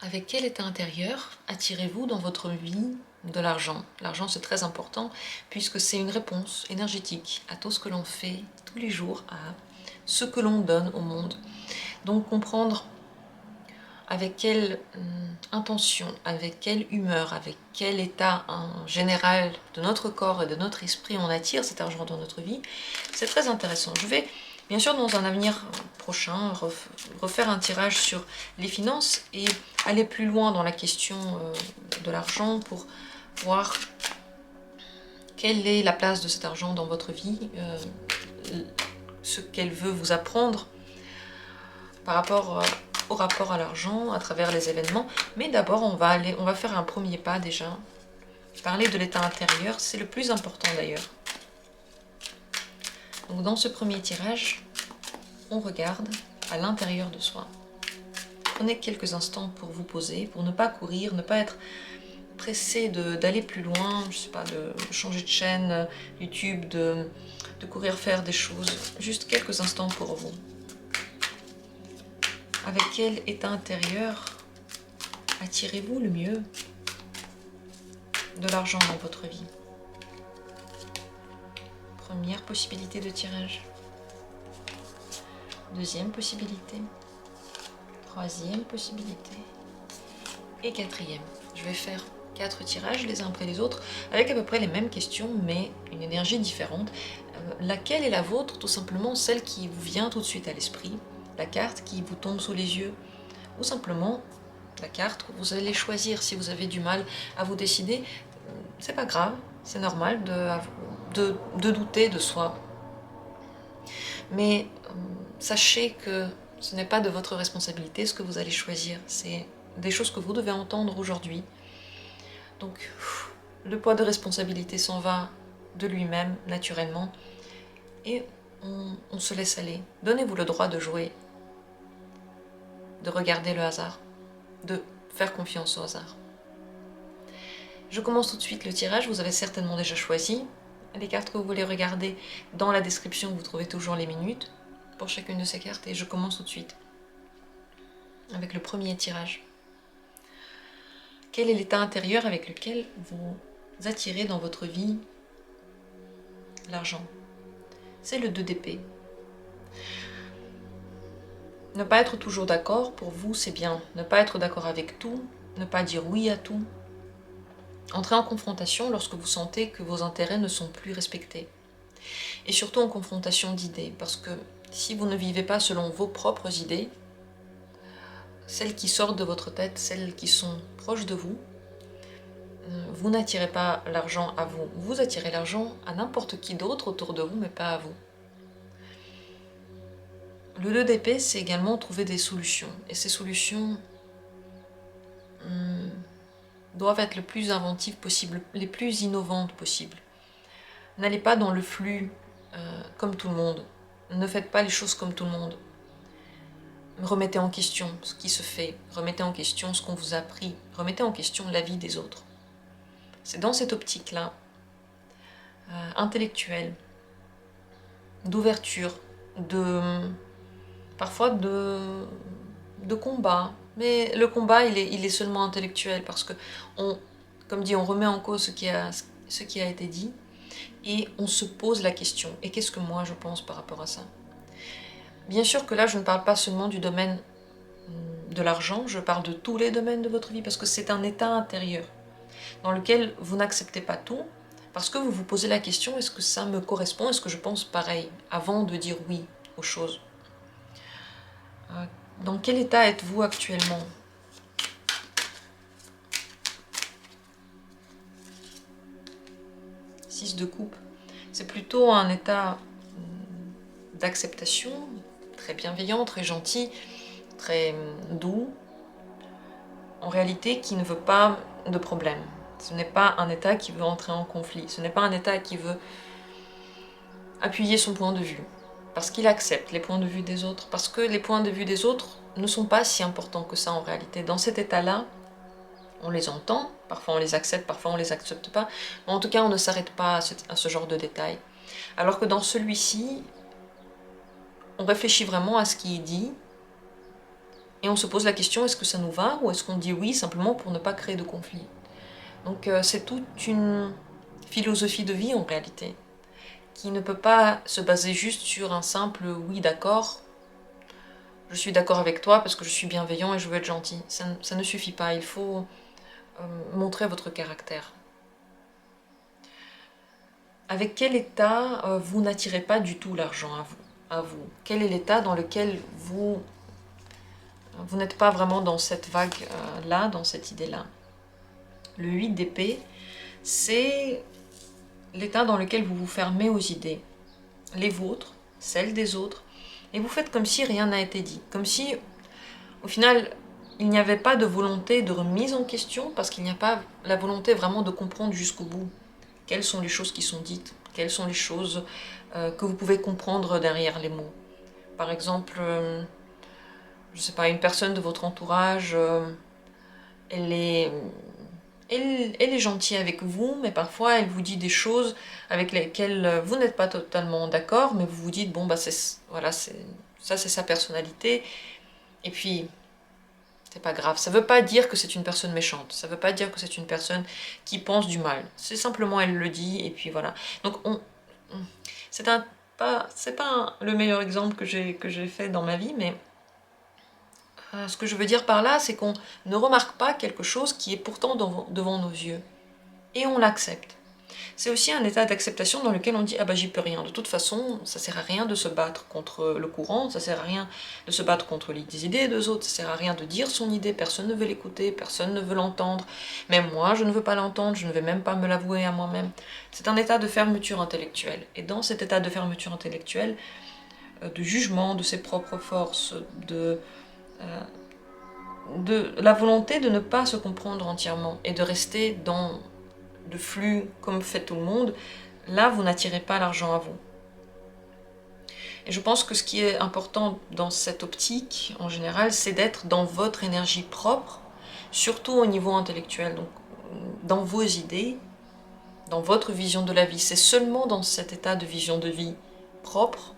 Avec quel état intérieur attirez-vous dans votre vie de l'argent? L'argent, c'est très important puisque c'est une réponse énergétique à tout ce que l'on fait tous les jours, à ce que l'on donne au monde. Donc comprendre avec quelle intention, avec quelle humeur, avec quel état en général de notre corps et de notre esprit on attire cet argent dans notre vie, c'est très intéressant. Je vais bien sûr dans un avenir prochain refaire un tirage sur les finances et aller plus loin dans la question de l'argent pour voir quelle est la place de cet argent dans votre vie, ce qu'elle veut vous apprendre par rapport au rapport à l'argent à travers les événements. Mais d'abord, on va faire un premier pas déjà. Parler de l'état intérieur, c'est le plus important d'ailleurs. Donc dans ce premier tirage, on regarde à l'intérieur de soi. Prenez quelques instants pour vous poser, pour ne pas courir, ne pas être pressé d'aller plus loin, je sais pas, de changer de chaîne YouTube, de courir faire des choses. Juste quelques instants pour vous. Avec quel état intérieur attirez-vous le mieux de l'argent dans votre vie? Première possibilité de tirage. Deuxième possibilité. Troisième possibilité. Et quatrième. Je vais faire 4 tirages les uns après les autres, avec à peu près les mêmes questions, mais une énergie différente. Laquelle est la vôtre? Tout simplement celle qui vous vient tout de suite à l'esprit, la carte qui vous tombe sous les yeux, ou simplement la carte que vous allez choisir. Si vous avez du mal à vous décider, c'est pas grave, c'est normal de douter de soi. Mais sachez que ce n'est pas de votre responsabilité ce que vous allez choisir, c'est des choses que vous devez entendre aujourd'hui. Donc le poids de responsabilité s'en va de lui-même, naturellement, et on se laisse aller. Donnez-vous le droit de jouer, de regarder le hasard, de faire confiance au hasard. Je commence tout de suite le tirage, vous avez certainement déjà choisi les cartes que vous voulez regarder. Dans la description, vous trouvez toujours les minutes pour chacune de ces cartes, et je commence tout de suite avec le premier tirage. Quel est l'état intérieur avec lequel vous attirez dans votre vie l'argent? C'est le 2 d'épée. Ne pas être toujours d'accord, pour vous, c'est bien. Ne pas être d'accord avec tout, ne pas dire oui à tout. Entrez en confrontation lorsque vous sentez que vos intérêts ne sont plus respectés. Et surtout en confrontation d'idées, parce que si vous ne vivez pas selon vos propres idées, celles qui sortent de votre tête, celles qui sont proches de vous, vous n'attirez pas l'argent à vous. Vous attirez l'argent à n'importe qui d'autre autour de vous, mais pas à vous. Le 2 d'épée, c'est également trouver des solutions. Et ces solutions doivent être le plus inventives possible, les plus innovantes possibles. N'allez pas dans le flux comme tout le monde. Ne faites pas les choses comme tout le monde. Remettez en question ce qui se fait. Remettez en question ce qu'on vous a appris. Remettez en question la vie des autres. C'est dans cette optique-là, intellectuelle, d'ouverture, parfois de combat. Mais le combat, il est seulement intellectuel parce que, comme dit, on remet en cause ce qui a été dit et on se pose la question. Et qu'est-ce que moi je pense par rapport à ça? Bien sûr que là, je ne parle pas seulement du domaine de l'argent, je parle de tous les domaines de votre vie parce que c'est un état intérieur dans lequel vous n'acceptez pas tout parce que vous vous posez la question, est-ce que ça me correspond? Est-ce que je pense pareil avant de dire oui aux choses? Dans quel état êtes-vous actuellement? Six de coupe. C'est plutôt un état d'acceptation, très bienveillant, très gentil, très doux. En réalité, qui ne veut pas de problème. Ce n'est pas un état qui veut entrer en conflit. Ce n'est pas un état qui veut appuyer son point de vue. Parce qu'il accepte les points de vue des autres. Parce que les points de vue des autres ne sont pas si importants que ça en réalité. Dans cet état-là, on les entend, parfois on les accepte, parfois on les accepte pas, mais en tout cas on ne s'arrête pas à ce genre de détails. Alors que dans celui-ci, on réfléchit vraiment à ce qui est dit, Et on se pose la question, est-ce que ça nous va ou est-ce qu'on dit oui simplement pour ne pas créer de conflit? Donc c'est toute une philosophie de vie en réalité, qui ne peut pas se baser juste sur un simple oui d'accord, je suis d'accord avec toi parce que je suis bienveillant et je veux être gentil. Ça ne suffit pas, il faut montrer votre caractère. Avec quel état vous n'attirez pas du tout l'argent à vous? Quel est l'état dans lequel vous n'êtes pas vraiment dans cette vague-là, dans cette idée-là? Le 8 d'épée, c'est l'état dans lequel vous vous fermez aux idées, les vôtres, celles des autres, et vous faites comme si rien n'a été dit, comme si, au final, il n'y avait pas de volonté de remise en question, parce qu'il n'y a pas la volonté vraiment de comprendre jusqu'au bout quelles sont les choses qui sont dites, quelles sont les choses que vous pouvez comprendre derrière les mots. Par exemple, je ne sais pas, une personne de votre entourage, elle est gentille avec vous, mais parfois elle vous dit des choses avec lesquelles vous n'êtes pas totalement d'accord, mais vous vous dites, bon, bah, voilà, ça c'est sa personnalité, et puis c'est pas grave. Ça veut pas dire que c'est une personne méchante, ça veut pas dire que c'est une personne qui pense du mal, c'est simplement elle le dit, et puis voilà. Donc c'est pas le meilleur exemple que j'ai fait dans ma vie, mais ce que je veux dire par là, c'est qu'on ne remarque pas quelque chose qui est pourtant devant nos yeux. Et on l'accepte. C'est aussi un état d'acceptation dans lequel on dit « Ah bah j'y peux rien, de toute façon, ça sert à rien de se battre contre le courant, ça sert à rien de se battre contre les idées des autres, ça sert à rien de dire son idée, personne ne veut l'écouter, personne ne veut l'entendre, même moi je ne veux pas l'entendre, je ne vais même pas me l'avouer à moi-même. » C'est un état de fermeture intellectuelle. Et dans cet état de fermeture intellectuelle, de jugement de ses propres forces, de la volonté de ne pas se comprendre entièrement et de rester dans le flux comme fait tout le monde, là vous n'attirez pas l'argent à vous. Et je pense que ce qui est important dans cette optique, en général, c'est d'être dans votre énergie propre, surtout au niveau intellectuel, donc dans vos idées, dans votre vision de la vie. C'est seulement dans cet état de vision de vie propre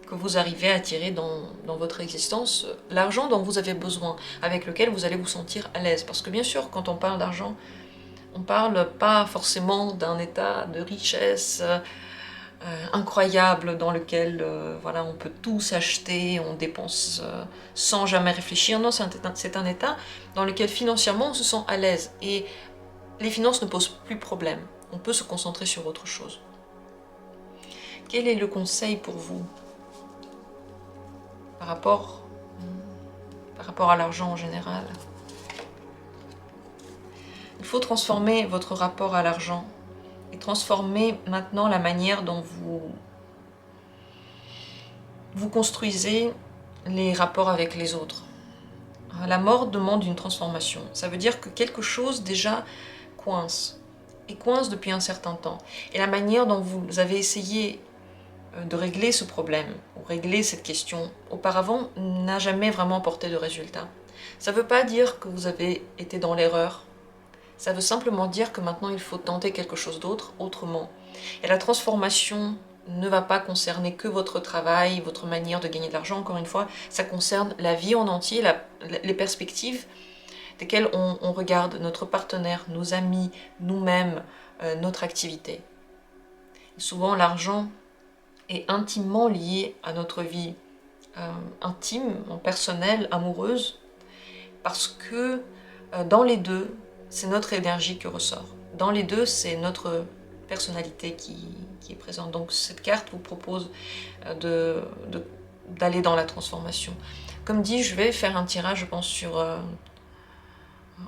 que vous arrivez à attirer dans votre existence l'argent dont vous avez besoin, avec lequel vous allez vous sentir à l'aise. Parce que bien sûr, quand on parle d'argent, on ne parle pas forcément d'un état de richesse incroyable dans lequel voilà, on peut tout s'acheter, on dépense sans jamais réfléchir. Non, c'est un état dans lequel financièrement on se sent à l'aise et les finances ne posent plus problème. On peut se concentrer sur autre chose. Quel est le conseil pour vous par rapport à l'argent en général? Il faut transformer votre rapport à l'argent et transformer maintenant la manière dont vous construisez les rapports avec les autres. La mort demande une transformation. Ça veut dire que quelque chose déjà coince, et coince depuis un certain temps. Et la manière dont vous avez essayé de régler ce problème, ou régler cette question auparavant, n'a jamais vraiment porté de résultat. Ça ne veut pas dire que vous avez été dans l'erreur. Ça veut simplement dire que maintenant il faut tenter quelque chose d'autre, autrement. Et la transformation ne va pas concerner que votre travail, votre manière de gagner de l'argent, encore une fois, ça concerne la vie en entier, les perspectives desquelles on regarde notre partenaire, nos amis, nous-mêmes, notre activité. Et souvent l'argent est intimement lié à notre vie intime, personnelle, amoureuse, parce que dans les deux, c'est notre énergie qui ressort. Dans les deux, c'est notre personnalité qui est présente. Donc cette carte vous propose d'aller dans la transformation. Comme dit, je vais faire un tirage, je pense, sur...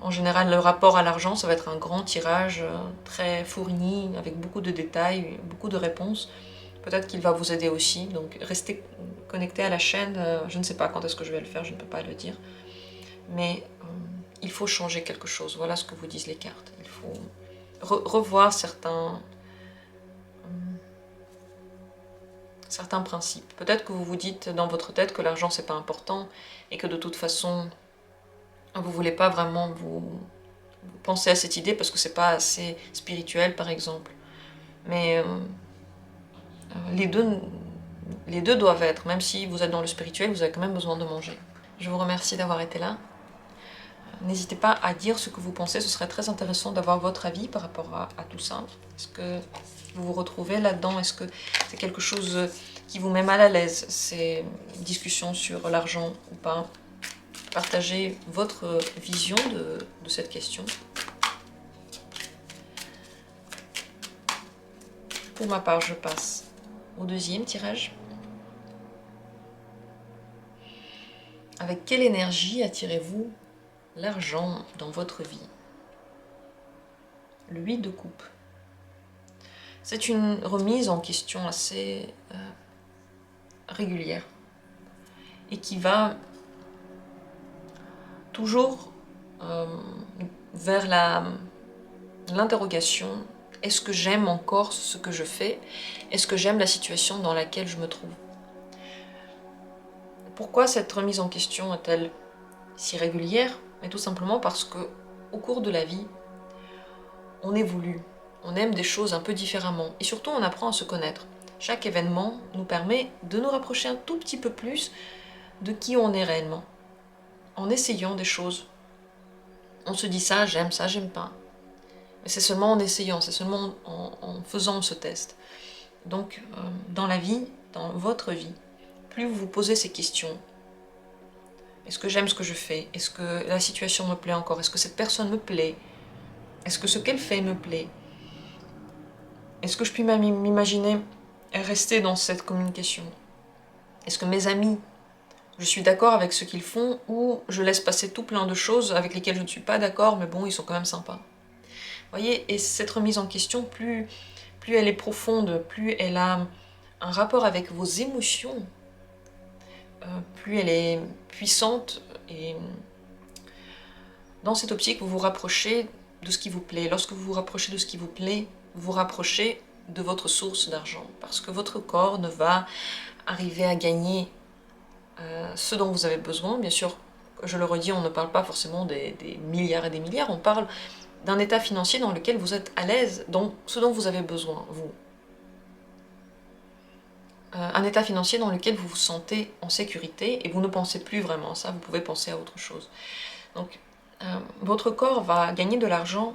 en général, le rapport à l'argent, ça va être un grand tirage très fourni, avec beaucoup de détails, beaucoup de réponses. Peut-être qu'il va vous aider aussi, donc restez connecté à la chaîne. Je ne sais pas quand est-ce que je vais le faire, je ne peux pas le dire. Mais il faut changer quelque chose, voilà ce que vous disent les cartes. Il faut revoir certains principes. Peut-être que vous vous dites dans votre tête que l'argent c'est pas important et que de toute façon vous voulez pas vraiment vous penser à cette idée parce que c'est pas assez spirituel par exemple. Mais les deux doivent être, même si vous êtes dans le spirituel, vous avez quand même besoin de manger. Je vous remercie d'avoir été là. N'hésitez pas à dire ce que vous pensez, ce serait très intéressant d'avoir votre avis par rapport à tout ça. Est-ce que vous vous retrouvez là-dedans? Est-ce que c'est quelque chose qui vous met mal à l'aise, ces discussions sur l'argent ou pas? Partagez votre vision de cette question. Pour ma part, je passe au deuxième tirage. Avec quelle énergie attirez-vous l'argent dans votre vie? Le 8 de coupe. C'est une remise en question assez régulière et qui va toujours vers l'interrogation: est-ce que j'aime encore ce que je fais? Est-ce que j'aime la situation dans laquelle je me trouve? Pourquoi cette remise en question est-elle si régulière? Mais tout simplement parce que au cours de la vie, on évolue, on aime des choses un peu différemment et surtout on apprend à se connaître. Chaque événement nous permet de nous rapprocher un tout petit peu plus de qui on est réellement. En essayant des choses, on se dit ça, j'aime pas. Mais c'est seulement en essayant, c'est seulement en faisant ce test. Donc dans la vie, dans votre vie, plus vous vous posez ces questions, est-ce que j'aime ce que je fais? Est-ce que la situation me plaît encore? Est-ce que cette personne me plaît? Est-ce que ce qu'elle fait me plaît? Est-ce que je puis m'imaginer rester dans cette communication? Est-ce que mes amis, je suis d'accord avec ce qu'ils font ou je laisse passer tout plein de choses avec lesquelles je ne suis pas d'accord, mais bon, ils sont quand même sympas? Vous voyez, et cette remise en question, plus elle est profonde, plus elle a un rapport avec vos émotions, plus elle est puissante, et dans cette optique, vous vous rapprochez de ce qui vous plaît. Lorsque vous vous rapprochez de ce qui vous plaît, vous vous rapprochez de votre source d'argent, parce que votre corps ne va arriver à gagner ce dont vous avez besoin. Bien sûr, je le redis, on ne parle pas forcément des milliards et des milliards, on parle d'un état financier dans lequel vous êtes à l'aise, donc ce dont vous avez besoin, vous. Un état financier dans lequel vous vous sentez en sécurité et vous ne pensez plus vraiment à ça, vous pouvez penser à autre chose. Donc, votre corps va gagner de l'argent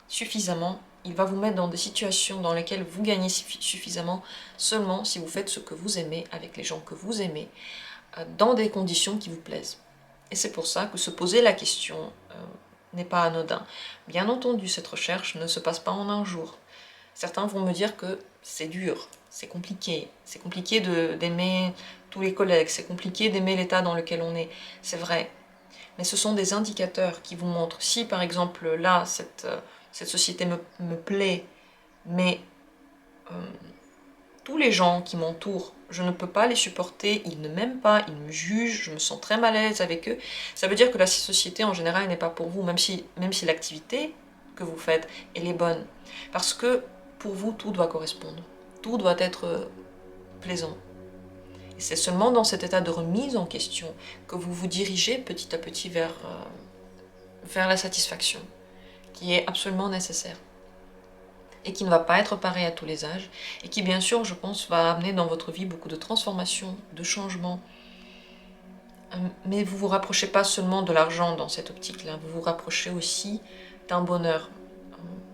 suffisamment, il va vous mettre dans des situations dans lesquelles vous gagnez suffisamment seulement si vous faites ce que vous aimez avec les gens que vous aimez, dans des conditions qui vous plaisent. Et c'est pour ça que se poser la question n'est pas anodin. Bien entendu, cette recherche ne se passe pas en un jour. Certains vont me dire que c'est dur, c'est compliqué d'aimer tous les collègues, c'est compliqué d'aimer l'état dans lequel on est. C'est vrai, mais ce sont des indicateurs qui vous montrent. Si par exemple là, cette société me plaît, mais tous les gens qui m'entourent, je ne peux pas les supporter, ils ne m'aiment pas, ils me jugent, je me sens très mal à l'aise avec eux, ça veut dire que la société en général n'est pas pour vous, même si l'activité que vous faites, elle est bonne. Parce que pour vous, tout doit correspondre, tout doit être plaisant. Et c'est seulement dans cet état de remise en question que vous vous dirigez petit à petit vers la satisfaction, qui est absolument nécessaire. Et qui ne va pas être pareil à tous les âges, et qui bien sûr, je pense, va amener dans votre vie beaucoup de transformations, de changements. Mais vous vous rapprochez pas seulement de l'argent dans cette optique-là, vous vous rapprochez aussi d'un bonheur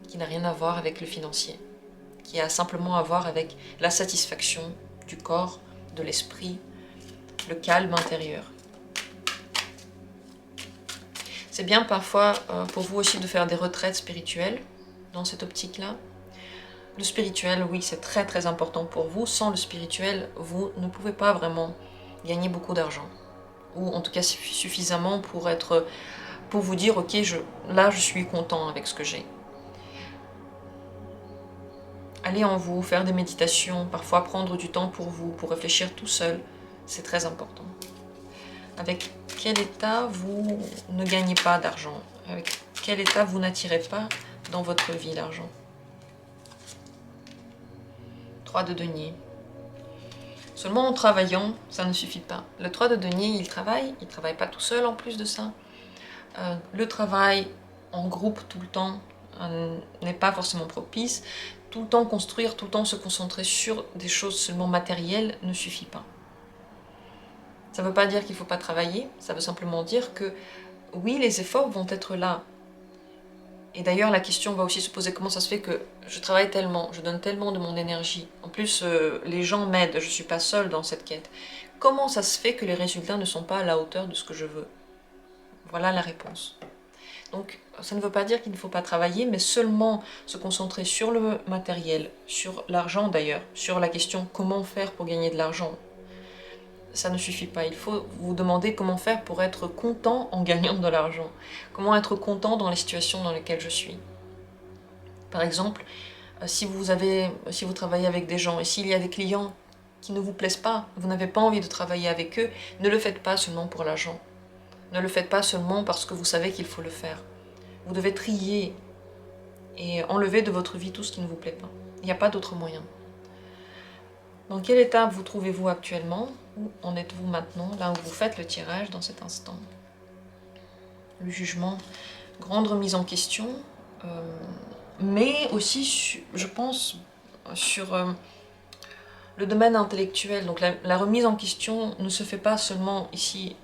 qui n'a rien à voir avec le financier, qui a simplement à voir avec la satisfaction du corps, de l'esprit, le calme intérieur. C'est bien parfois pour vous aussi de faire des retraites spirituelles dans cette optique-là. Le spirituel, oui, c'est très très important pour vous. Sans le spirituel, vous ne pouvez pas vraiment gagner beaucoup d'argent. Ou en tout cas suffisamment pour vous dire, ok, là je suis content avec ce que j'ai. Allez en vous, faire des méditations, parfois prendre du temps pour vous, pour réfléchir tout seul, c'est très important. Avec quel état vous ne gagnez pas d'argent? Avec quel état vous n'attirez pas dans votre vie l'argent? 3 de denier. Seulement en travaillant, ça ne suffit pas. Le 3 de denier, il travaille pas tout seul en plus de ça. Le travail en groupe tout le temps n'est pas forcément propice. Tout le temps construire, tout le temps se concentrer sur des choses seulement matérielles ne suffit pas. Ça ne veut pas dire qu'il ne faut pas travailler, ça veut simplement dire que oui, les efforts vont être là. Et d'ailleurs, la question va aussi se poser comment ça se fait que je travaille tellement, je donne tellement de mon énergie. En plus, les gens m'aident, je ne suis pas seule dans cette quête. Comment ça se fait que les résultats ne sont pas à la hauteur de ce que je veux? Voilà la réponse. Donc, ça ne veut pas dire qu'il ne faut pas travailler, mais seulement se concentrer sur le matériel, sur l'argent d'ailleurs, sur la question comment faire pour gagner de l'argent. Ça ne suffit pas, il faut vous demander comment faire pour être content en gagnant de l'argent. Comment être content dans les situations dans lesquelles je suis. Par exemple, si vous travaillez avec des gens et s'il y a des clients qui ne vous plaisent pas, vous n'avez pas envie de travailler avec eux, ne le faites pas seulement pour l'argent. Ne le faites pas seulement parce que vous savez qu'il faut le faire. Vous devez trier et enlever de votre vie tout ce qui ne vous plaît pas. Il n'y a pas d'autre moyen. Dans quel état vous trouvez-vous actuellement? Où en êtes-vous maintenant, là où vous faites le tirage dans cet instant? Le jugement, grande remise en question, mais aussi, je pense, sur le domaine intellectuel. Donc la remise en question ne se fait pas seulement ici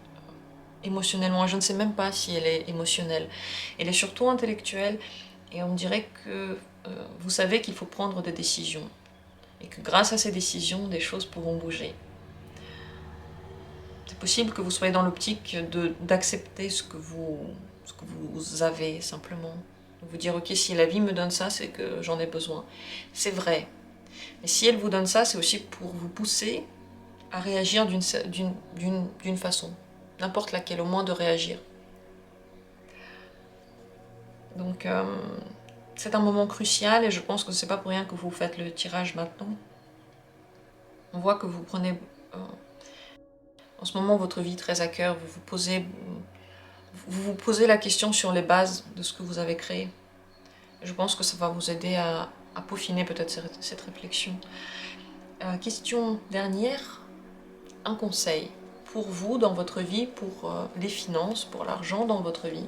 émotionnellement. Je ne sais même pas si elle est émotionnelle. Elle est surtout intellectuelle et on dirait que vous savez qu'il faut prendre des décisions. Et que grâce à ces décisions, des choses pourront bouger. C'est possible que vous soyez dans l'optique d'accepter ce que vous avez simplement. De vous dire, ok, si la vie me donne ça, c'est que j'en ai besoin. C'est vrai. Mais si elle vous donne ça, c'est aussi pour vous pousser à réagir d'une façon. N'importe laquelle, au moins de réagir. Donc, c'est un moment crucial et je pense que c'est pas pour rien que vous faites le tirage maintenant. On voit que vous prenez en ce moment votre vie très à cœur, vous vous posez la question sur les bases de ce que vous avez créé. Je pense que ça va vous aider à peaufiner peut-être cette réflexion. Question dernière, un conseil pour vous dans votre vie, pour les finances, pour l'argent dans votre vie.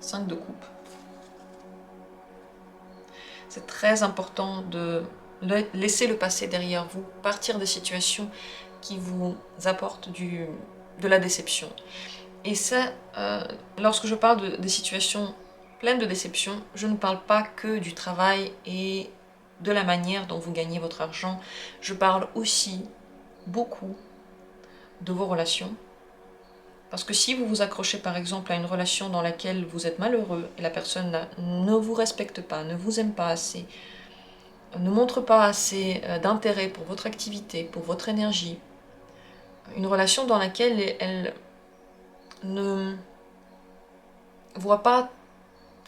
5 de coupe. C'est très important de laisser le passé derrière vous, partir des situations qui vous apportent de la déception. Et ça, lorsque je parle des situations pleines de déception, je ne parle pas que du travail et de la manière dont vous gagnez votre argent. Je parle aussi beaucoup de vos relations. Parce que si vous vous accrochez par exemple à une relation dans laquelle vous êtes malheureux et la personne ne vous respecte pas, ne vous aime pas assez, ne montre pas assez d'intérêt pour votre activité, pour votre énergie, une relation dans laquelle elle ne voit pas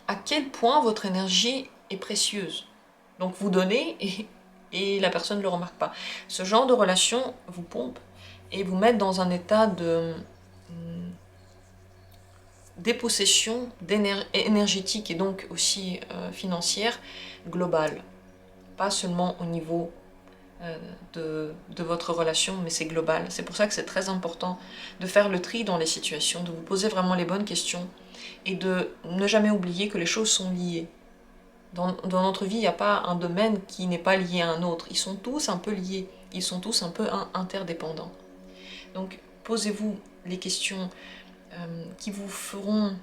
à quel point votre énergie est précieuse. Donc vous donnez et la personne ne le remarque pas. Ce genre de relation vous pompe et vous met dans un état de dépossession énergétique et donc aussi financière globale. Pas seulement au niveau de votre relation, mais c'est global. C'est pour ça que c'est très important de faire le tri dans les situations, de vous poser vraiment les bonnes questions et de ne jamais oublier que les choses sont liées. Dans notre vie, il n'y a pas un domaine qui n'est pas lié à un autre. Ils sont tous un peu liés, ils sont tous un peu interdépendants. Donc, posez-vous les questions qui vous feront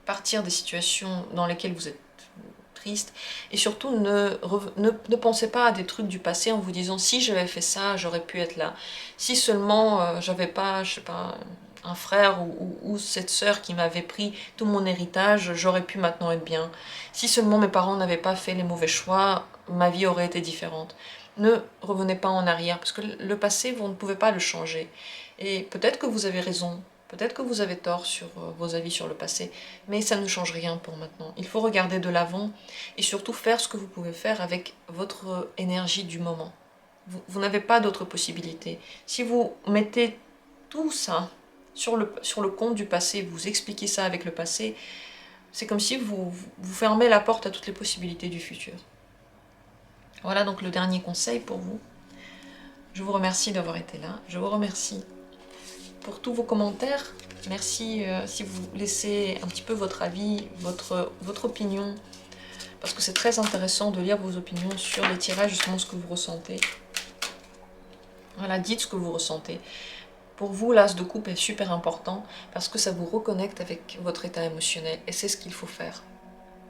partir des situations dans lesquelles vous êtes triste. Et surtout, ne pensez pas à des trucs du passé en vous disant « si j'avais fait ça, j'aurais pu être là. Si seulement j'avais pas, je sais pas, un frère ou cette sœur qui m'avait pris tout mon héritage, j'aurais pu maintenant être bien. Si seulement mes parents n'avaient pas fait les mauvais choix, ma vie aurait été différente. » Ne revenez pas en arrière, parce que le passé, vous ne pouvez pas le changer. Et peut-être que vous avez raison, peut-être que vous avez tort sur vos avis sur le passé, mais ça ne change rien pour maintenant. Il faut regarder de l'avant et surtout faire ce que vous pouvez faire avec votre énergie du moment. Vous n'avez pas d'autre possibilité. Si vous mettez tout ça sur le compte du passé, vous expliquez ça avec le passé, c'est comme si vous fermez la porte à toutes les possibilités du futur. Voilà donc le dernier conseil pour vous. Je vous remercie d'avoir été là. Je vous remercie pour tous vos commentaires. Merci si vous laissez un petit peu votre avis, votre opinion, parce que c'est très intéressant de lire vos opinions sur les tirages, justement ce que vous ressentez. Voilà, dites ce que vous ressentez. Pour vous, l'as de coupe est super important parce que ça vous reconnecte avec votre état émotionnel et c'est ce qu'il faut faire.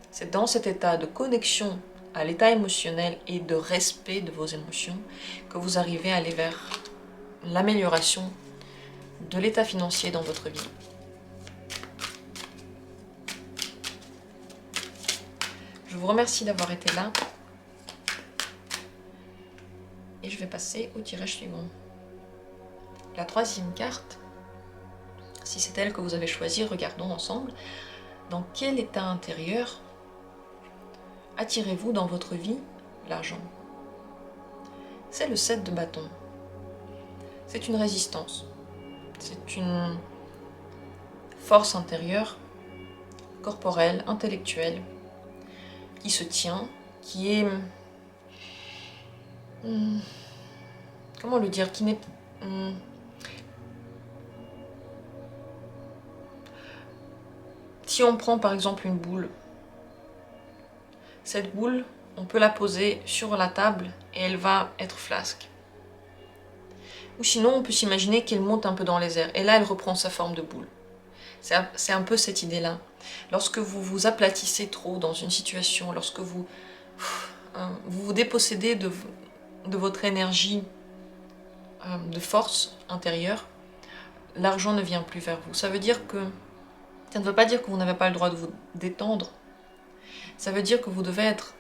C'est dans cet état de connexion à l'état émotionnel et de respect de vos émotions que vous arrivez à aller vers l'amélioration de l'état financier dans votre vie. Je vous remercie d'avoir été là et je vais passer au tirage suivant. La troisième carte, si c'est elle que vous avez choisie, regardons ensemble dans quel état intérieur attirez-vous dans votre vie l'argent. C'est le 7 de bâton. C'est une résistance, c'est une force intérieure, corporelle, intellectuelle, qui se tient, qui est... comment le dire, qui n'est... si on prend par exemple une boule, cette boule, on peut la poser sur la table et elle va être flasque. Ou sinon, on peut s'imaginer qu'elle monte un peu dans les airs et là, elle reprend sa forme de boule. C'est un peu cette idée-là. Lorsque vous vous aplatissez trop dans une situation, lorsque vous vous dépossédez de votre énergie de force intérieure, l'argent ne vient plus vers vous. Ça veut dire que, ça ne veut pas dire que vous n'avez pas le droit de vous détendre. Ça veut dire que vous devez être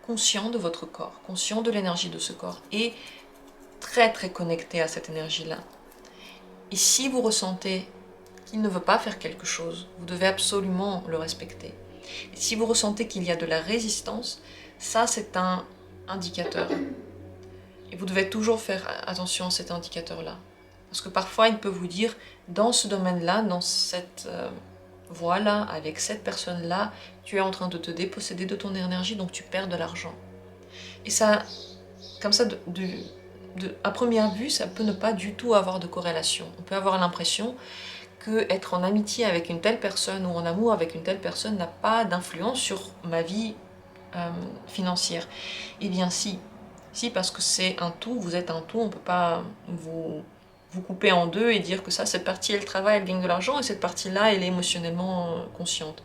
conscient de votre corps, conscient de l'énergie de ce corps et très très connecté à cette énergie-là. Et si vous ressentez qu'il ne veut pas faire quelque chose, vous devez absolument le respecter. Et si vous ressentez qu'il y a de la résistance, ça c'est un indicateur. Et vous devez toujours faire attention à cet indicateur-là. Parce que parfois il peut vous dire, dans ce domaine-là, dans cette voie-là, avec cette personne-là, tu es en train de te déposséder de ton énergie, donc tu perds de l'argent. Et ça, comme ça, à première vue, ça peut ne pas du tout avoir de corrélation. On peut avoir l'impression que être en amitié avec une telle personne ou en amour avec une telle personne n'a pas d'influence sur ma vie financière. Eh bien si, parce que c'est un tout, vous êtes un tout, on ne peut pas vous couper en deux et dire que ça, cette partie elle travaille, elle gagne de l'argent et cette partie-là elle est émotionnellement consciente.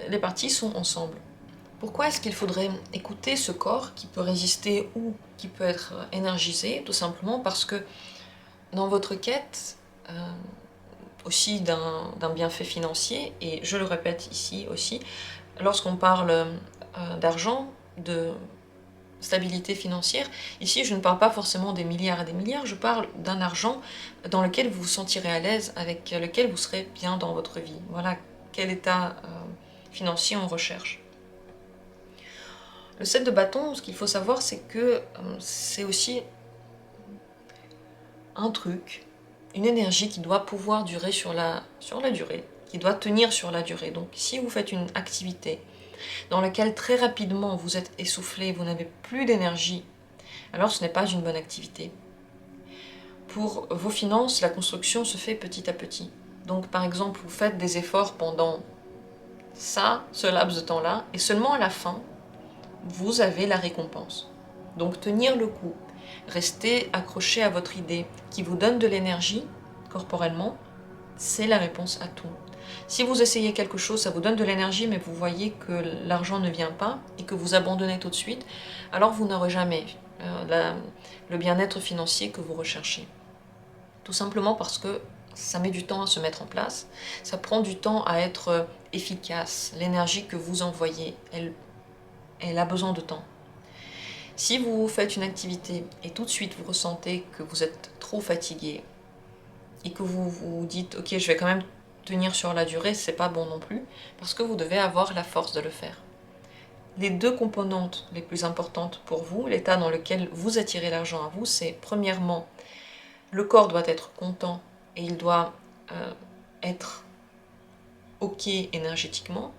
Les parties sont ensemble. Pourquoi est-ce qu'il faudrait écouter ce corps qui peut résister ou qui peut être énergisé? Tout simplement parce que dans votre quête aussi d'un bienfait financier, et je le répète ici aussi, lorsqu'on parle d'argent, de stabilité financière, ici je ne parle pas forcément des milliards et des milliards, je parle d'un argent dans lequel vous vous sentirez à l'aise, avec lequel vous serez bien dans votre vie. Voilà quel état financier on recherche. Le 7 de bâton, ce qu'il faut savoir, c'est que c'est aussi un truc, une énergie qui doit pouvoir durer sur la durée, qui doit tenir sur la durée. Donc si vous faites une activité dans laquelle très rapidement vous êtes essoufflé, vous n'avez plus d'énergie, alors ce n'est pas une bonne activité. Pour vos finances, la construction se fait petit à petit. Donc par exemple, vous faites des efforts pendant ce laps de temps-là, et seulement à la fin, vous avez la récompense. Donc tenir le coup, rester accroché à votre idée qui vous donne de l'énergie corporellement, c'est la réponse à tout. Si vous essayez quelque chose, ça vous donne de l'énergie, mais vous voyez que l'argent ne vient pas et que vous abandonnez tout de suite, alors vous n'aurez jamais le bien-être financier que vous recherchez. Tout simplement parce que ça met du temps à se mettre en place, ça prend du temps à être efficace. L'énergie que vous envoyez, elle a besoin de temps. Si vous faites une activité et tout de suite vous ressentez que vous êtes trop fatigué et que vous vous dites « Ok, je vais quand même tenir sur la durée », c'est pas bon non plus, parce que vous devez avoir la force de le faire. Les deux composantes les plus importantes pour vous, l'état dans lequel vous attirez l'argent à vous, c'est premièrement, le corps doit être content et il doit être ok énergétiquement.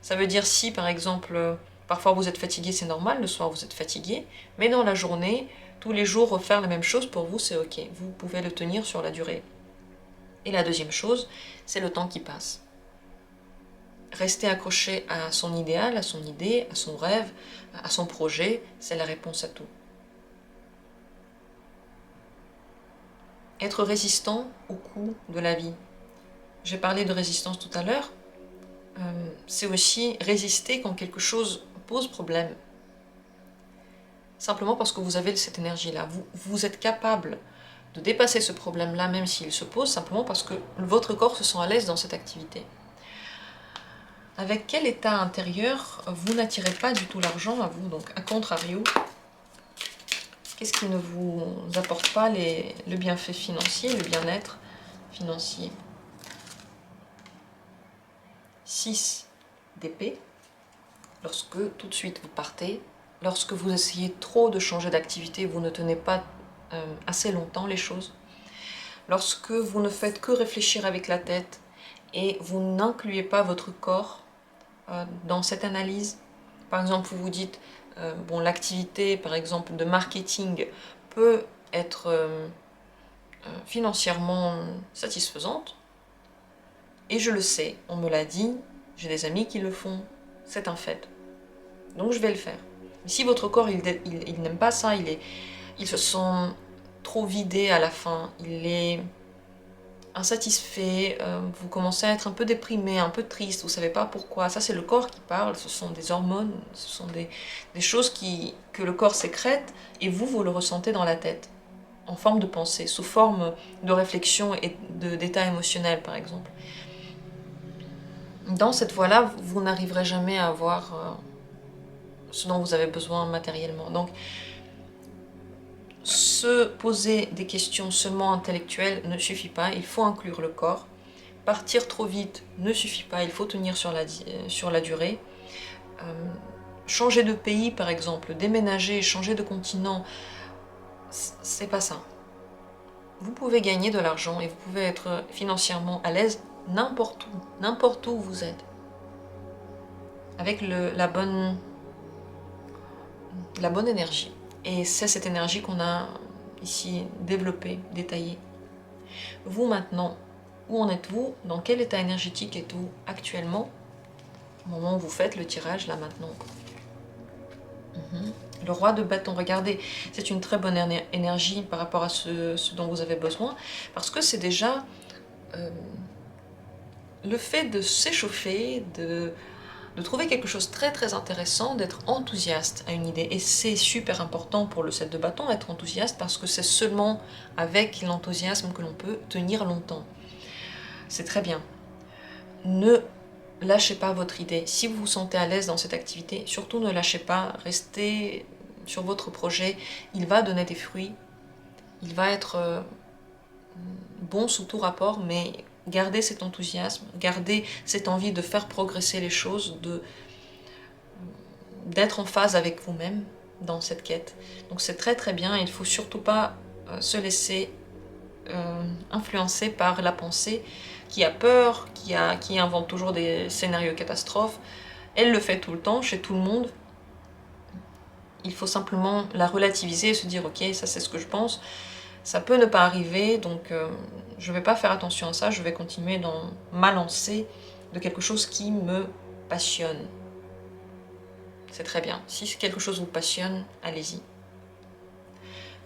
Ça veut dire si par exemple, parfois vous êtes fatigué, c'est normal, le soir vous êtes fatigué, mais dans la journée, tous les jours refaire la même chose, pour vous c'est ok, vous pouvez le tenir sur la durée. Et la deuxième chose, c'est le temps qui passe. Rester accroché à son idéal, à son idée, à son rêve, à son projet, c'est la réponse à tout. être résistant aux coups de la vie. J'ai parlé de résistance tout à l'heure. C'est aussi résister quand quelque chose pose problème. Simplement parce que vous avez cette énergie-là. Vous êtes capable de dépasser ce problème-là, même s'il se pose, simplement parce que votre corps se sent à l'aise dans cette activité. Avec quel état intérieur vous n'attirez pas du tout l'argent à vous? Donc, à contrario, qu'est-ce qui ne vous apporte pas le bienfait financier, le bien-être financier? 6 d'épée, lorsque tout de suite vous partez, lorsque vous essayez trop de changer d'activité, vous ne tenez pas assez longtemps les choses, lorsque vous ne faites que réfléchir avec la tête et vous n'incluez pas votre corps dans cette analyse. Par exemple, vous vous dites, bon, l'activité par exemple de marketing peut être financièrement satisfaisante, et je le sais, on me l'a dit, j'ai des amis qui le font, c'est un fait. Donc je vais le faire. Mais si votre corps, il n'aime pas ça, il se sent trop vidé à la fin, il est insatisfait, vous commencez à être un peu déprimé, un peu triste, vous ne savez pas pourquoi. Ça, c'est le corps qui parle, ce sont des hormones, ce sont des choses que le corps sécrète, et vous le ressentez dans la tête, en forme de pensée, sous forme de réflexion et d'état émotionnel, par exemple. Dans cette voie-là, vous n'arriverez jamais à avoir ce dont vous avez besoin matériellement. Donc, se poser des questions seulement intellectuelles ne suffit pas, il faut inclure le corps. Partir trop vite ne suffit pas, il faut tenir sur la durée. Changer de pays, par exemple, déménager, changer de continent, c'est pas ça. Vous pouvez gagner de l'argent et vous pouvez être financièrement à l'aise n'importe où vous êtes. Avec la bonne énergie. Et c'est cette énergie qu'on a ici développée, détaillée. Vous maintenant, où en êtes-vous? Dans quel état énergétique êtes-vous actuellement? Au moment où vous faites le tirage, là maintenant. Le roi de bâton, regardez, c'est une très bonne énergie par rapport à ce dont vous avez besoin, parce que c'est déjà le fait de s'échauffer, de trouver quelque chose de très très intéressant, d'être enthousiaste à une idée. Et c'est super important pour le 7 de bâton, être enthousiaste, parce que c'est seulement avec l'enthousiasme que l'on peut tenir longtemps. C'est très bien. Ne lâchez pas votre idée. Si vous vous sentez à l'aise dans cette activité, surtout ne lâchez pas, restez sur votre projet. Il va donner des fruits, il va être bon sous tout rapport, mais gardez cet enthousiasme, gardez cette envie de faire progresser les choses, d'être en phase avec vous-même dans cette quête. Donc c'est très très bien, il ne faut surtout pas se laisser influencer par la pensée qui a peur, qui invente toujours des scénarios catastrophes. Elle le fait tout le temps, chez tout le monde. Il faut simplement la relativiser et se dire ok, ça c'est ce que je pense, ça peut ne pas arriver, donc je ne vais pas faire attention à ça, je vais continuer dans ma lancée de quelque chose qui me passionne. C'est très bien. Si quelque chose vous passionne, allez-y.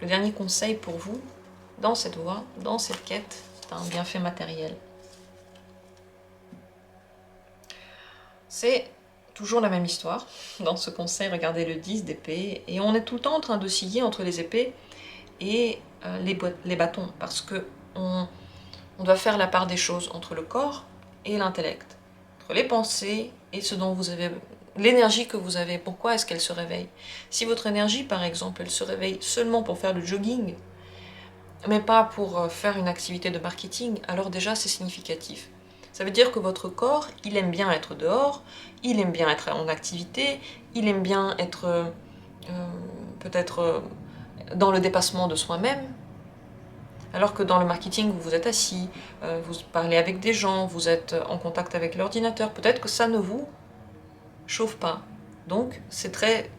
Le dernier conseil pour vous, dans cette voie, dans cette quête d'un bienfait matériel, c'est toujours la même histoire. Dans ce conseil, regardez le 10 d'épée, et on est tout le temps en train d'osciller entre les épées et les bâtons, parce que on doit faire la part des choses entre le corps et l'intellect, entre les pensées et ce dont vous avez, l'énergie que vous avez. Pourquoi est-ce qu'elle se réveille? Si votre énergie, par exemple, elle se réveille seulement pour faire du jogging, mais pas pour faire une activité de marketing, alors déjà c'est significatif. Ça veut dire que votre corps, il aime bien être dehors, il aime bien être en activité, il aime bien être peut-être dans le dépassement de soi-même, alors que dans le marketing, vous êtes assis, vous parlez avec des gens, vous êtes en contact avec l'ordinateur, peut-être que ça ne vous chauffe pas. Donc c'est très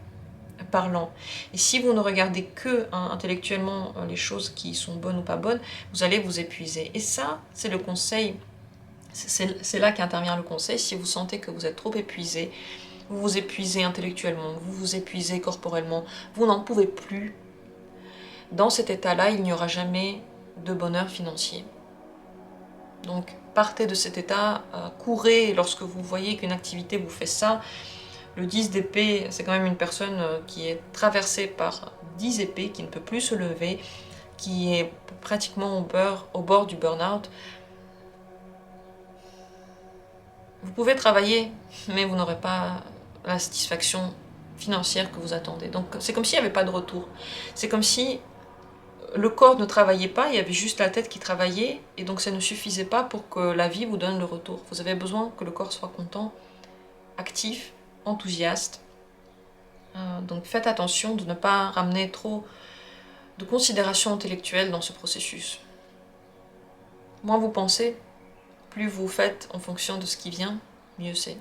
parlant. Et si vous ne regardez que intellectuellement les choses qui sont bonnes ou pas bonnes, vous allez vous épuiser. Et ça, c'est le conseil, c'est là qu'intervient le conseil. Si vous sentez que vous êtes trop épuisé, vous vous épuisez intellectuellement, vous vous épuisez corporellement, vous n'en pouvez plus, dans cet état-là, il n'y aura jamais de bonheur financier. Donc partez de cet état, courez lorsque vous voyez qu'une activité vous fait ça. Le 10 d'épée, c'est quand même une personne qui est traversée par 10 épées, qui ne peut plus se lever, qui est pratiquement au bord du burn-out. Vous pouvez travailler, mais vous n'aurez pas la satisfaction financière que vous attendez. Donc c'est comme s'il n'y avait pas de retour. C'est comme si le corps ne travaillait pas, il y avait juste la tête qui travaillait, et donc ça ne suffisait pas pour que la vie vous donne le retour. Vous avez besoin que le corps soit content, actif, enthousiaste. Donc faites attention de ne pas ramener trop de considération intellectuelle dans ce processus. Moins vous pensez, plus vous faites en fonction de ce qui vient, mieux c'est.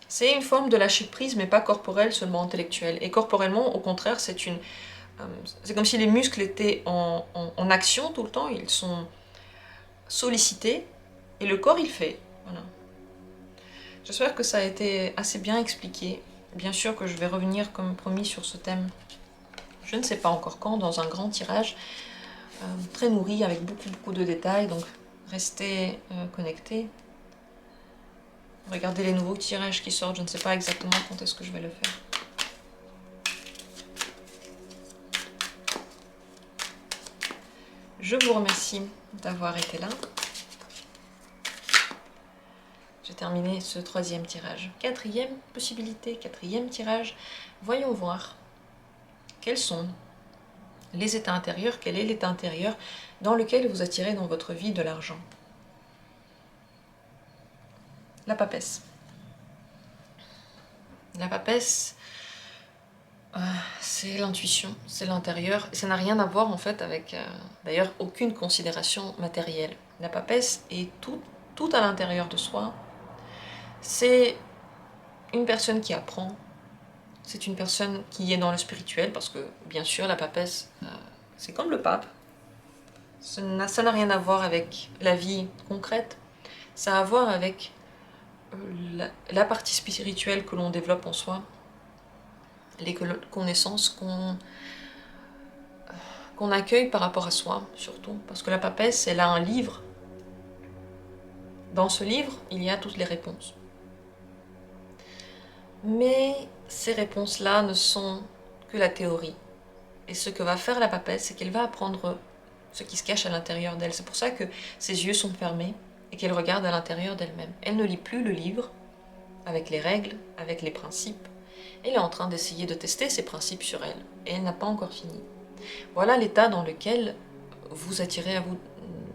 C'est une forme de lâcher prise, mais pas corporelle, seulement intellectuelle. Et corporellement, au contraire, c'est comme si les muscles étaient en action tout le temps, ils sont sollicités, et le corps, il fait. Voilà. J'espère que ça a été assez bien expliqué. Bien sûr que je vais revenir, comme promis, sur ce thème. Je ne sais pas encore quand, dans un grand tirage, très nourri, avec beaucoup de détails, donc restez connectés. Regardez les nouveaux tirages qui sortent, je ne sais pas exactement quand est-ce que je vais le faire. Je vous remercie d'avoir été là. J'ai terminé ce 3e tirage. 4e possibilité, 4e tirage. Voyons voir quels sont les états intérieurs, quel est l'état intérieur dans lequel vous attirez dans votre vie de l'argent. La papesse. La papesse, c'est l'intuition, c'est l'intérieur. Ça n'a rien à voir en fait avec, d'ailleurs, aucune considération matérielle. La papesse est tout à l'intérieur de soi. C'est une personne qui apprend. C'est une personne qui est dans le spirituel, parce que, bien sûr, la papesse, c'est comme le pape. Ça n'a rien à voir avec la vie concrète. Ça a à voir avec la partie spirituelle que l'on développe en soi, les connaissances qu'on accueille par rapport à soi, surtout. Parce que la papesse, elle a un livre. Dans ce livre, il y a toutes les réponses. Mais ces réponses-là ne sont que la théorie. Et ce que va faire la papesse, c'est qu'elle va apprendre ce qui se cache à l'intérieur d'elle. C'est pour ça que ses yeux sont fermés et qu'elle regarde à l'intérieur d'elle-même. Elle ne lit plus le livre avec les règles, avec les principes. Elle est en train d'essayer de tester ces principes sur elle. Et elle n'a pas encore fini. Voilà l'état dans lequel vous attirez à vous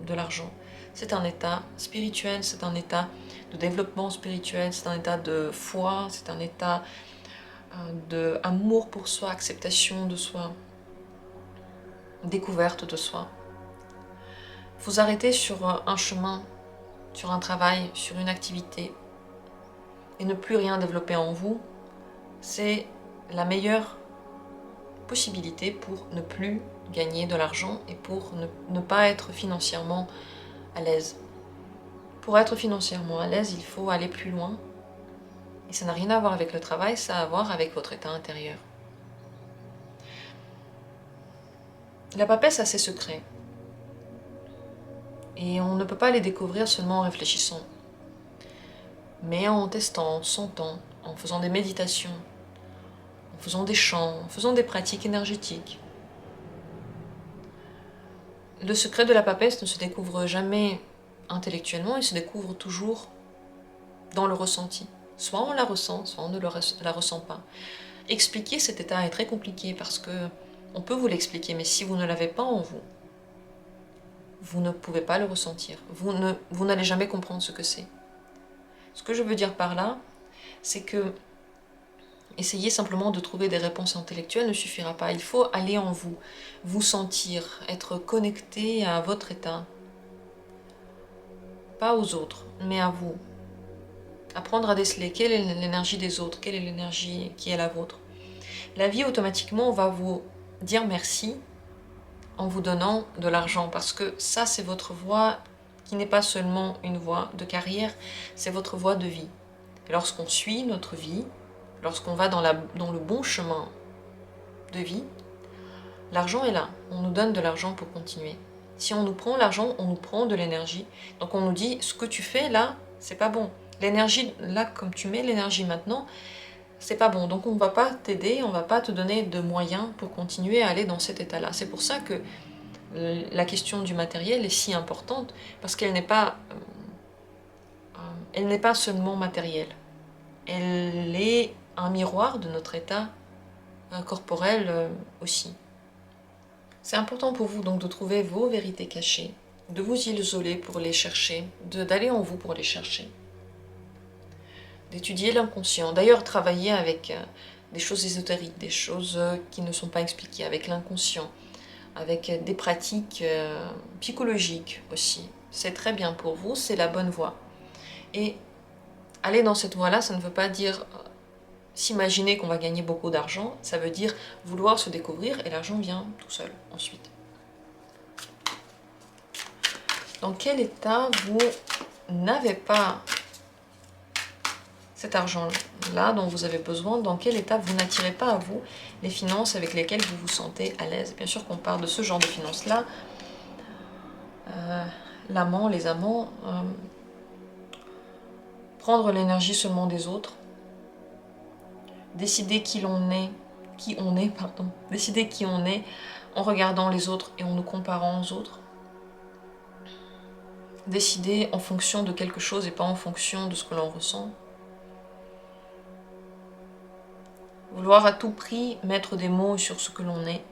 de l'argent. C'est un état spirituel, c'est un état de développement spirituel, c'est un état de foi, c'est un état d'amour pour soi, acceptation de soi, découverte de soi. Vous arrêtez sur un chemin, sur un travail, sur une activité, et ne plus rien développer en vous, c'est la meilleure possibilité pour ne plus gagner de l'argent et pour ne pas être financièrement à l'aise. Pour être financièrement à l'aise, il faut aller plus loin. Et ça n'a rien à voir avec le travail, ça a à voir avec votre état intérieur. La papesse a ses secrets. Et on ne peut pas les découvrir seulement en réfléchissant. Mais en testant, en sentant, en faisant des méditations, en faisant des chants, en faisant des pratiques énergétiques. Le secret de la papesse ne se découvre jamais intellectuellement, il se découvre toujours dans le ressenti. Soit on la ressent, soit on ne la ressent pas. Expliquer cet état est très compliqué parce que on peut vous l'expliquer, mais si vous ne l'avez pas en vous, vous ne pouvez pas le ressentir. Vous n'allez jamais comprendre ce que c'est. Ce que je veux dire par là, c'est que essayer simplement de trouver des réponses intellectuelles ne suffira pas. Il faut aller en vous, vous sentir, être connecté à votre état. Pas aux autres, mais à vous. Apprendre à déceler quelle est l'énergie des autres, quelle est l'énergie qui est la vôtre. La vie, automatiquement, va vous dire merci en vous donnant de l'argent, parce que ça, c'est votre voie qui n'est pas seulement une voie de carrière, c'est votre voie de vie. Et lorsqu'on suit notre vie, lorsqu'on va dans le bon chemin de vie, L'argent est là, on nous donne de l'argent pour continuer. Si on nous prend l'argent, on nous prend de l'énergie. Donc on nous dit, ce que tu fais là, c'est pas bon. L'énergie, là, comme tu mets l'énergie maintenant, c'est pas bon. Donc on ne va pas t'aider, on ne va pas te donner de moyens pour continuer à aller dans cet état-là. C'est pour ça que la question du matériel est si importante, parce qu'elle n'est pas, elle n'est pas seulement matérielle. Elle est un miroir de notre état corporel aussi. C'est important pour vous donc de trouver vos vérités cachées, de vous isoler pour les chercher, d'aller en vous pour les chercher, d'étudier l'inconscient. D'ailleurs, travailler avec des choses ésotériques, des choses qui ne sont pas expliquées, avec l'inconscient, avec des pratiques psychologiques aussi. C'est très bien pour vous, c'est la bonne voie. Et aller dans cette voie-là, ça ne veut pas dire s'imaginer qu'on va gagner beaucoup d'argent, ça veut dire vouloir se découvrir et l'argent vient tout seul ensuite. Dans quel état vous n'avez pas cet argent-là dont vous avez besoin, dans quel état vous n'attirez pas à vous les finances avec lesquelles vous vous sentez à l'aise. Bien sûr qu'on parle de ce genre de finances-là, l'amant, les amants, prendre l'énergie seulement des autres, décider décider qui on est en regardant les autres et en nous comparant aux autres, décider en fonction de quelque chose et pas en fonction de ce que l'on ressent, vouloir à tout prix mettre des mots sur ce que l'on est.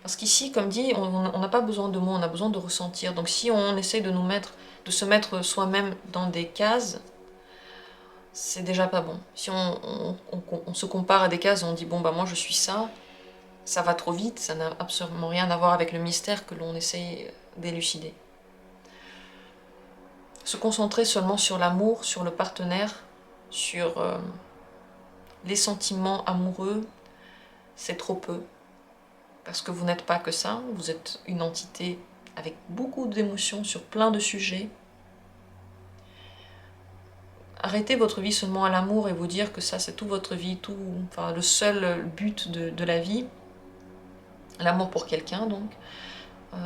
Parce qu'ici, comme dit, on n'a pas besoin de mots, on a besoin de ressentir. Donc si on essaie de se mettre soi-même dans des cases, c'est déjà pas bon. Si on se compare à des cases, on dit bon bah moi je suis ça, ça va trop vite, ça n'a absolument rien à voir avec le mystère que l'on essaie d'élucider. Se concentrer seulement sur l'amour, sur le partenaire, sur les sentiments amoureux, c'est trop peu. Parce que vous n'êtes pas que ça, vous êtes une entité avec beaucoup d'émotions sur plein de sujets. Arrêtez votre vie seulement à l'amour et vous dire que ça c'est toute votre vie, enfin, le seul but de la vie, l'amour pour quelqu'un donc,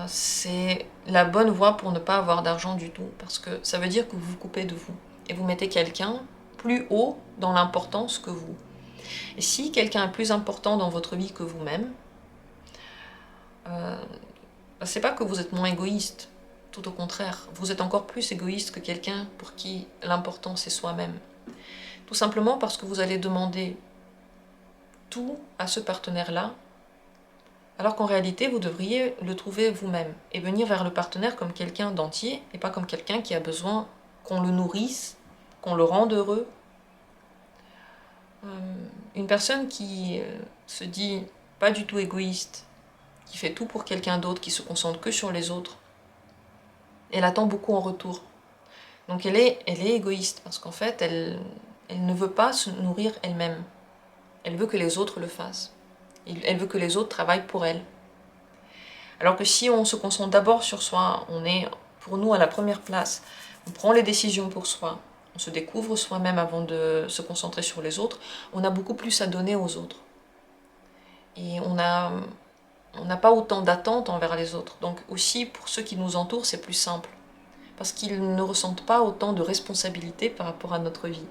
c'est la bonne voie pour ne pas avoir d'argent du tout, parce que ça veut dire que vous vous coupez de vous, et vous mettez quelqu'un plus haut dans l'importance que vous. Et si quelqu'un est plus important dans votre vie que vous-même, c'est pas que vous êtes moins égoïste, tout au contraire, vous êtes encore plus égoïste que quelqu'un pour qui l'important c'est soi-même. Tout simplement parce que vous allez demander tout à ce partenaire-là, alors qu'en réalité vous devriez le trouver vous-même et venir vers le partenaire comme quelqu'un d'entier et pas comme quelqu'un qui a besoin qu'on le nourrisse, qu'on le rende heureux. Une personne qui se dit pas du tout égoïste, qui fait tout pour quelqu'un d'autre, qui se concentre que sur les autres, elle attend beaucoup en retour. Donc elle est égoïste, parce qu'en fait, elle ne veut pas se nourrir elle-même. Elle veut que les autres le fassent. Elle veut que les autres travaillent pour elle. Alors que si on se concentre d'abord sur soi, on est pour nous à la première place, on prend les décisions pour soi, on se découvre soi-même avant de se concentrer sur les autres, on a beaucoup plus à donner aux autres. Et on n'a pas autant d'attentes envers les autres. Donc aussi, pour ceux qui nous entourent, c'est plus simple. Parce qu'ils ne ressentent pas autant de responsabilité par rapport à notre vie.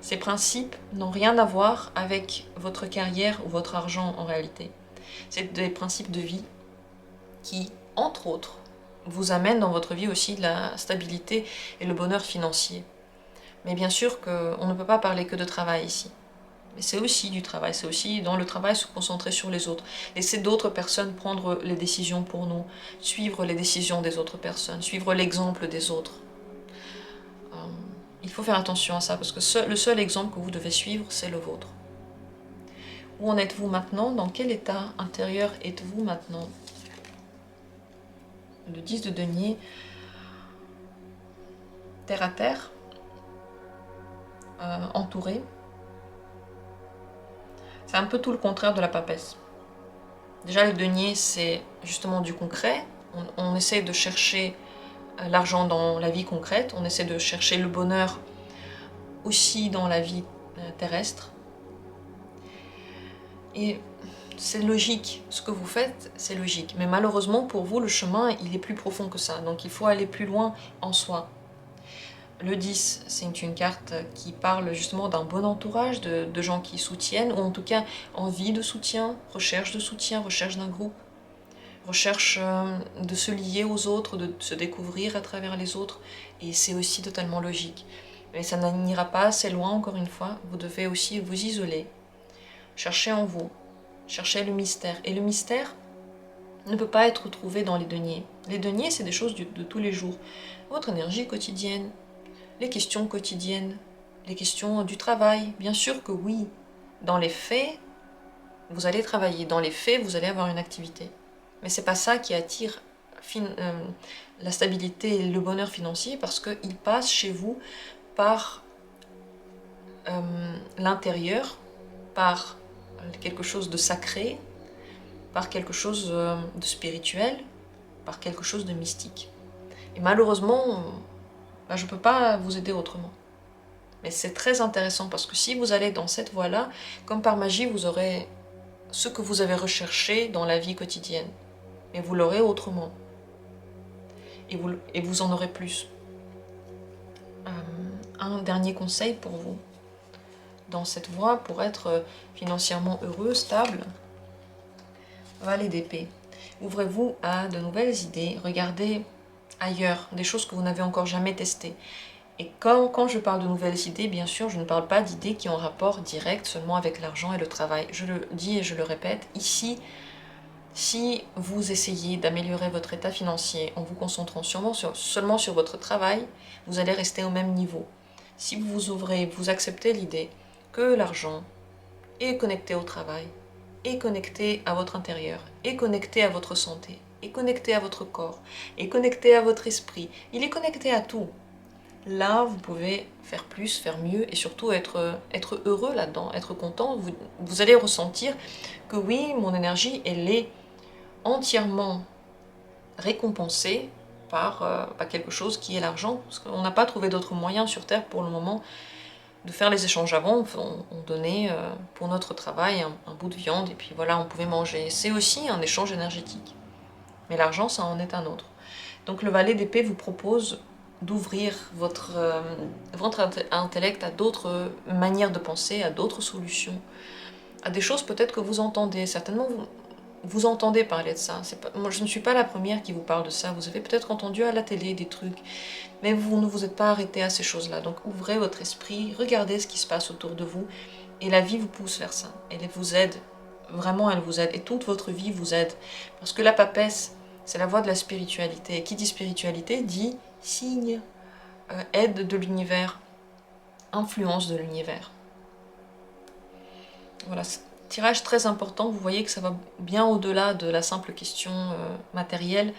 Ces principes n'ont rien à voir avec votre carrière ou votre argent en réalité. C'est des principes de vie qui, entre autres, vous amènent dans votre vie aussi la stabilité et le bonheur financier. Mais bien sûr qu'on ne peut pas parler que de travail ici. Mais c'est aussi du travail, c'est aussi dans le travail se concentrer sur les autres. Laisser d'autres personnes prendre les décisions pour nous, suivre les décisions des autres personnes, suivre l'exemple des autres. Il faut faire attention à ça, parce que le seul exemple que vous devez suivre, c'est le vôtre. Où en êtes-vous maintenant? Dans quel état intérieur êtes-vous maintenant? Le 10 de denier, terre à terre, entouré. C'est un peu tout le contraire de la papesse. Déjà, le denier, c'est justement du concret. On essaie de chercher l'argent dans la vie concrète. On essaie de chercher le bonheur aussi dans la vie terrestre. Et c'est logique, ce que vous faites, c'est logique. Mais malheureusement, pour vous, le chemin, il est plus profond que ça. Donc il faut aller plus loin en soi. Le 10, c'est une carte qui parle justement d'un bon entourage, de gens qui soutiennent, ou en tout cas envie de soutien, recherche d'un groupe, recherche de se lier aux autres, de se découvrir à travers les autres. Et c'est aussi totalement logique. Mais ça n'ira pas assez loin, encore une fois. Vous devez aussi vous isoler. Cherchez en vous. Cherchez le mystère. Et le mystère ne peut pas être trouvé dans les deniers. Les deniers, c'est des choses de tous les jours. Votre énergie quotidienne, les questions quotidiennes, les questions du travail. Bien sûr que oui, dans les faits, vous allez travailler. Dans les faits, vous allez avoir une activité. Mais c'est pas ça qui attire la stabilité et le bonheur financier, parce qu'il passe chez vous par l'intérieur, par quelque chose de sacré, par quelque chose de spirituel, par quelque chose de mystique. Et malheureusement, je ne peux pas vous aider autrement. Mais c'est très intéressant parce que si vous allez dans cette voie-là, comme par magie, vous aurez ce que vous avez recherché dans la vie quotidienne. Mais vous l'aurez autrement. Et vous en aurez plus. Un dernier conseil pour vous. Dans cette voie, pour être financièrement heureux, stable, Valet d'épée. Ouvrez-vous à de nouvelles idées. Regardez ailleurs, des choses que vous n'avez encore jamais testées. Et quand je parle de nouvelles idées, bien sûr, je ne parle pas d'idées qui ont rapport direct seulement avec l'argent et le travail. Je le dis et je le répète, ici, si vous essayez d'améliorer votre état financier en vous concentrant seulement sur votre travail, vous allez rester au même niveau. Si vous vous ouvrez, vous acceptez l'idée que l'argent est connecté au travail, est connecté à votre intérieur, est connecté à votre santé, est connecté à votre corps, est connecté à votre esprit, il est connecté à tout. Là, vous pouvez faire plus, faire mieux et surtout être heureux là-dedans, être content. Vous allez ressentir que oui, mon énergie, elle est entièrement récompensée par quelque chose qui est l'argent. Parce qu'on n'a pas trouvé d'autres moyens sur Terre pour le moment de faire les échanges. Avant, on donnait pour notre travail un bout de viande et puis voilà, on pouvait manger. C'est aussi un échange énergétique. Mais l'argent, ça en est un autre. Donc le valet d'épée vous propose d'ouvrir votre intellect à d'autres manières de penser, à d'autres solutions, à des choses peut-être que vous entendez. Certainement, vous entendez parler de ça. Moi, je ne suis pas la première qui vous parle de ça. Vous avez peut-être entendu à la télé des trucs, mais vous ne vous êtes pas arrêté à ces choses-là. Donc ouvrez votre esprit, regardez ce qui se passe autour de vous, et la vie vous pousse vers ça. Elle vous aide, vraiment elle vous aide, et toute votre vie vous aide. Parce que la papesse, c'est la voie de la spiritualité. Et qui dit spiritualité dit signe, aide de l'univers, influence de l'univers. Voilà, tirage très important. Vous voyez que ça va bien au-delà de la simple question matérielle.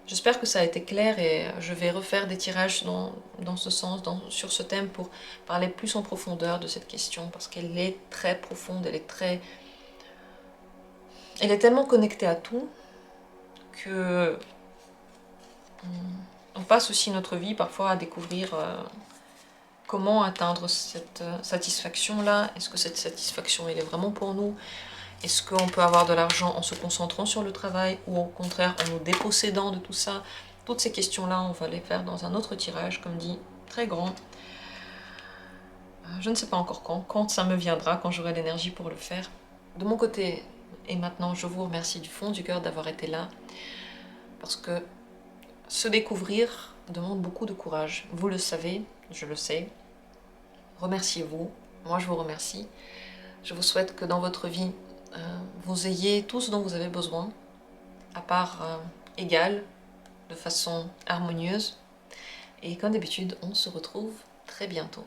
J'espère que ça a été clair et je vais refaire des tirages dans ce sens, sur ce thème, pour parler plus en profondeur de cette question, parce qu'elle est très profonde, elle est tellement connectée à tout que on passe aussi notre vie parfois à découvrir comment atteindre cette satisfaction-là. Est-ce que cette satisfaction, elle est vraiment pour nous? Est-ce qu'on peut avoir de l'argent en se concentrant sur le travail ou au contraire en nous dépossédant de tout ça? Toutes ces questions-là, on va les faire dans un autre tirage, comme dit, très grand. Je ne sais pas encore quand ça me viendra, quand j'aurai l'énergie pour le faire. De mon côté, et maintenant, je vous remercie du fond du cœur d'avoir été là, parce que se découvrir demande beaucoup de courage. Vous le savez, je le sais. Remerciez-vous. Moi, je vous remercie. Je vous souhaite que dans votre vie, vous ayez tout ce dont vous avez besoin, à part égale, de façon harmonieuse. Et comme d'habitude, on se retrouve très bientôt.